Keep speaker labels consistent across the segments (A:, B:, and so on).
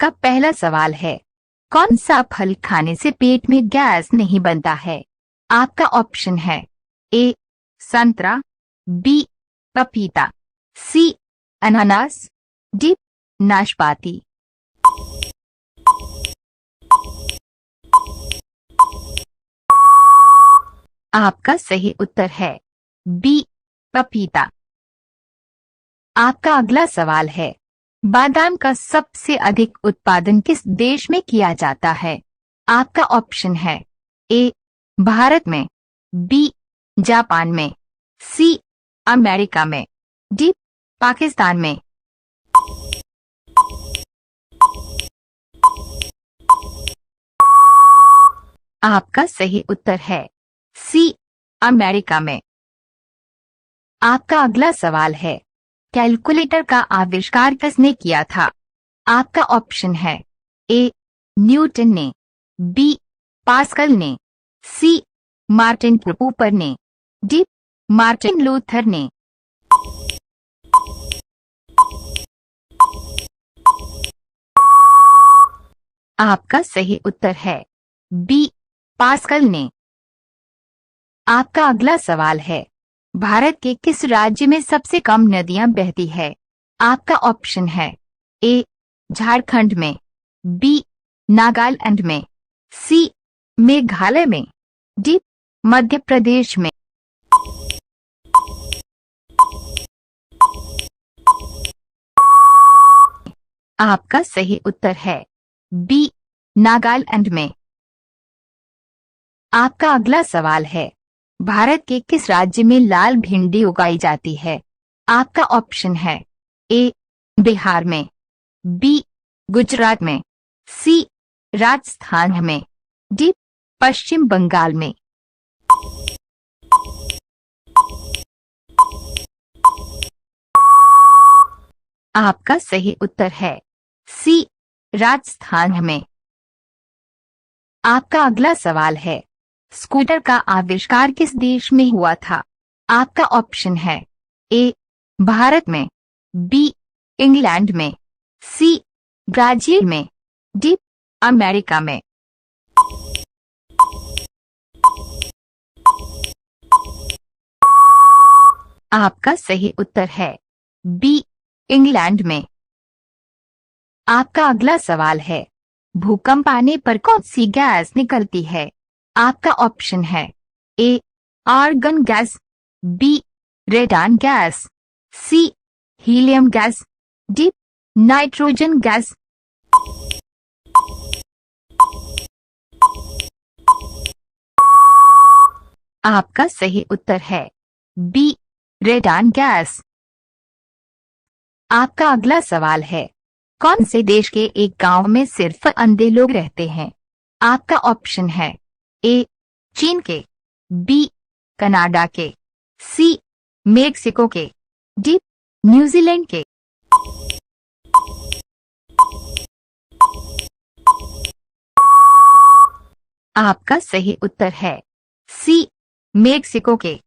A: आपका पहला सवाल है, कौन सा फल खाने से पेट में गैस नहीं बनता है? आपका ऑप्शन है ए संतरा, बी पपीता, सी अनानास, डी नाशपाती। आपका सही उत्तर है बी पपीता। आपका अगला सवाल है, बादाम का सबसे अधिक उत्पादन किस देश में किया जाता है? आपका ऑप्शन है ए भारत में, बी जापान में, सी अमेरिका में, डी पाकिस्तान में। आपका सही उत्तर है सी अमेरिका में। आपका अगला सवाल है, कैलकुलेटर का आविष्कार किसने किया था? आपका ऑप्शन है ए न्यूटन ने, बी पास्कल ने, सी मार्टिन कूपर ने, डी मार्टिन लूथर ने। आपका सही उत्तर है बी पास्कल ने। आपका अगला सवाल है, भारत के किस राज्य में सबसे कम नदियां बहती है? आपका ऑप्शन है ए झारखंड में, बी नागालैंड में, सी मेघालय में, डी मध्य प्रदेश में। आपका सही उत्तर है बी नागालैंड में। आपका अगला सवाल है, भारत के किस राज्य में लाल भिंडी उगाई जाती है? आपका ऑप्शन है ए बिहार में, बी गुजरात में, सी राजस्थान में, डी पश्चिम बंगाल में। आपका सही उत्तर है सी राजस्थान में। आपका अगला सवाल है, स्कूटर का आविष्कार किस देश में हुआ था? आपका ऑप्शन है ए भारत में, बी इंग्लैंड में, सी ब्राजील में, डी अमेरिका में। आपका सही उत्तर है बी इंग्लैंड में। आपका अगला सवाल है, भूकंप आने पर कौन सी गैस निकलती है? आपका ऑप्शन है A argon gas, B radon gas, C helium gas, D nitrogen gas. आपका सही उत्तर है बी रेडान गैस। आपका अगला सवाल है, कौन से देश के एक गांव में सिर्फ अंधे लोग रहते हैं? आपका ऑप्शन है ए चीन के, बी कनाडा के, सी मेक्सिको के, डी न्यूजीलैंड के। आपका सही उत्तर है सी मेक्सिको के।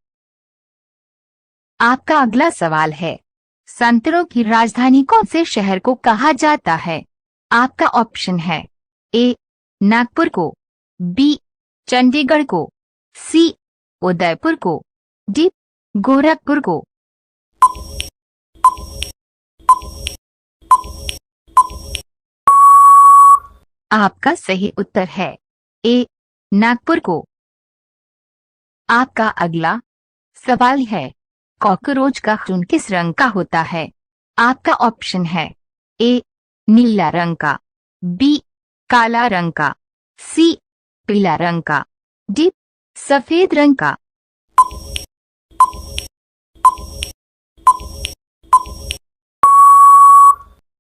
A: आपका अगला सवाल है, संतरों की राजधानी कौन से शहर को कहा जाता है? आपका ऑप्शन है ए नागपुर को, बी चंडीगढ़ को, सी उदयपुर को, डी गोरखपुर को। आपका सही उत्तर है ए नागपुर को। आपका अगला सवाल है, कॉकरोच का खून किस रंग का होता है? आपका ऑप्शन है ए नीला रंग का, बी काला रंग का, सी पीला रंग का, डी सफेद रंग का।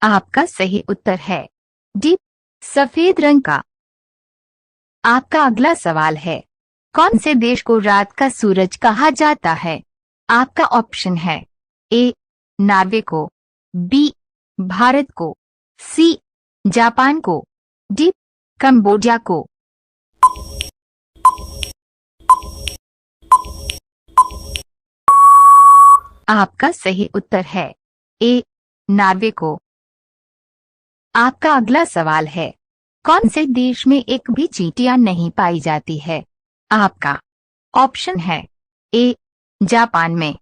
A: आपका सही उत्तर है डी सफेद रंग का। आपका अगला सवाल है, कौन से देश को रात का सूरज कहा जाता है? आपका ऑप्शन है ए नॉर्वे को, बी भारत को, सी जापान को, डी कंबोडिया को। आपका सही उत्तर है ए नॉर्वे को। आपका अगला सवाल है, कौन से देश में एक भी चींटियां नहीं पाई जाती है? आपका ऑप्शन है ए जापान में,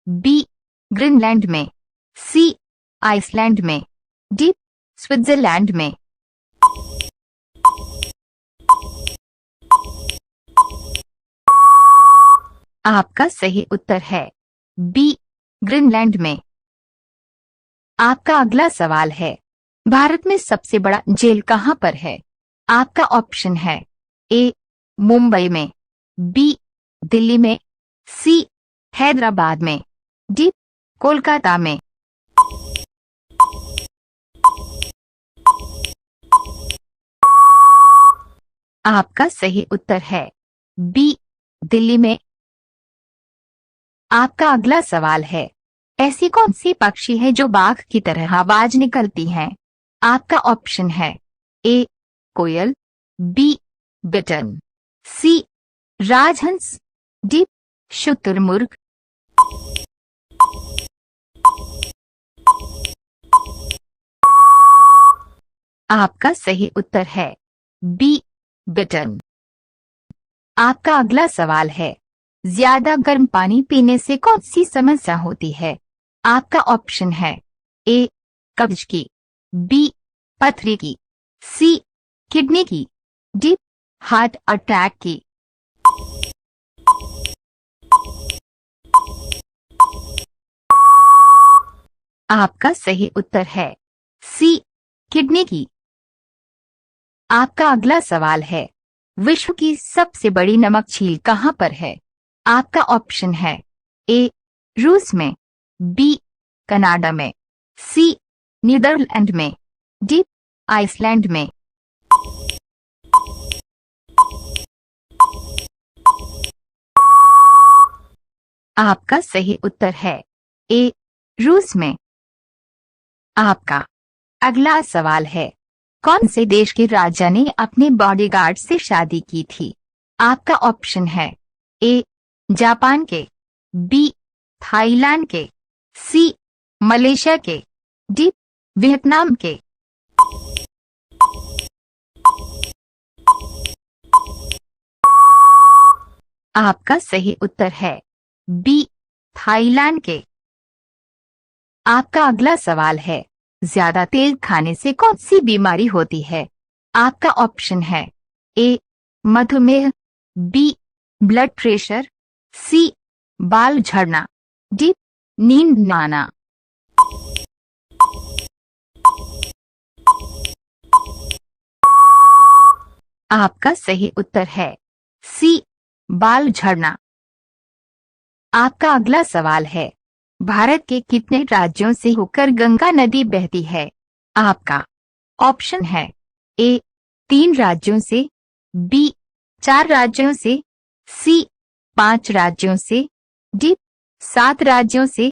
A: बी ग्रीनलैंड में, सी आइसलैंड में, डी स्विट्जरलैंड में। आपका सही उत्तर है बी ग्रीनलैंड में। आपका अगला सवाल है, भारत में सबसे बड़ा जेल कहां पर है? आपका ऑप्शन है ए मुंबई में, बी दिल्ली में, सी हैदराबाद में, डी कोलकाता में। आपका सही उत्तर है बी दिल्ली में। आपका अगला सवाल है, ऐसी कौन सी पक्षी है जो बाघ की तरह आवाज निकलती है? आपका ऑप्शन है ए कोयल, बी बिटन, सी राजहंस, डी शुतुरमुर्ग। आपका सही उत्तर है बी बिटन। आपका अगला सवाल है, ज्यादा गर्म पानी पीने से कौन सी समस्या होती है? आपका ऑप्शन है ए कब्ज की, बी पथरी की, सी किडनी की, डी हार्ट अटैक की। आपका सही उत्तर है सी किडनी की। आपका अगला सवाल है, विश्व की सबसे बड़ी नमक झील कहां पर है? आपका ऑप्शन है ए रूस में, बी कनाडा में, सी नीदरलैंड में, डी आइसलैंड में। आपका सही उत्तर है ए रूस में। आपका अगला सवाल है, कौन से देश के राजा ने अपने बॉडीगार्ड से शादी की थी? आपका ऑप्शन है ए जापान के, बी थाईलैंड के, सी मलेशिया के, डी वियतनाम के। आपका सही उत्तर है बी थाईलैंड के। आपका अगला सवाल है, ज्यादा तेल खाने से कौन सी बीमारी होती है? आपका ऑप्शन है ए मधुमेह, बी ब्लड प्रेशर, सी बाल झड़ना, डी नींद न आना। आपका सही उत्तर है सी बाल झड़ना। आपका अगला सवाल है, भारत के कितने राज्यों से होकर गंगा नदी बहती है? आपका ऑप्शन है ए 3 राज्यों से, बी 4 राज्यों से, सी 5 राज्यों से, डी 7 राज्यों से।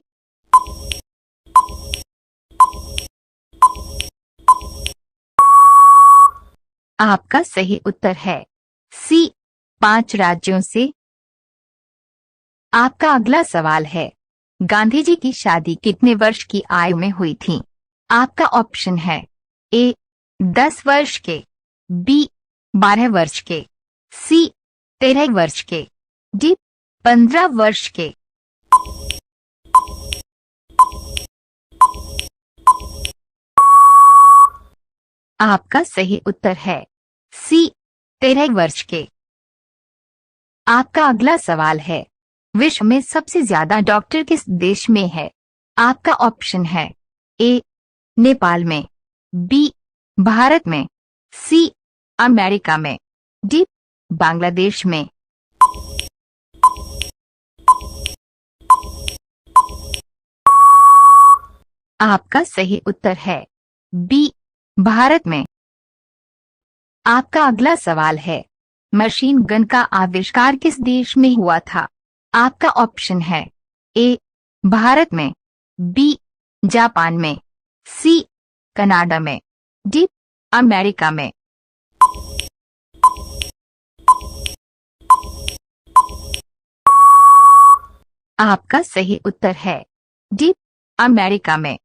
A: आपका सही उत्तर है सी 5 राज्यों से। आपका अगला सवाल है, गांधी जी की शादी कितने वर्ष की आयु में हुई थी? आपका ऑप्शन है ए 10 वर्ष के, बी 12 वर्ष के, सी 13 वर्ष के, डी 15 वर्ष के। आपका सही उत्तर है सी 13 वर्ष के। आपका अगला सवाल है, विश्व में सबसे ज्यादा डॉक्टर किस देश में है? आपका ऑप्शन है ए नेपाल में, बी भारत में, सी अमेरिका में, डी बांग्लादेश में। आपका सही उत्तर है बी भारत में। आपका अगला सवाल है, मशीन गन का आविष्कार किस देश में हुआ था? आपका ऑप्शन है ए भारत में, बी जापान में, सी कनाडा में, डी अमेरिका में। आपका सही उत्तर है डी अमेरिका में।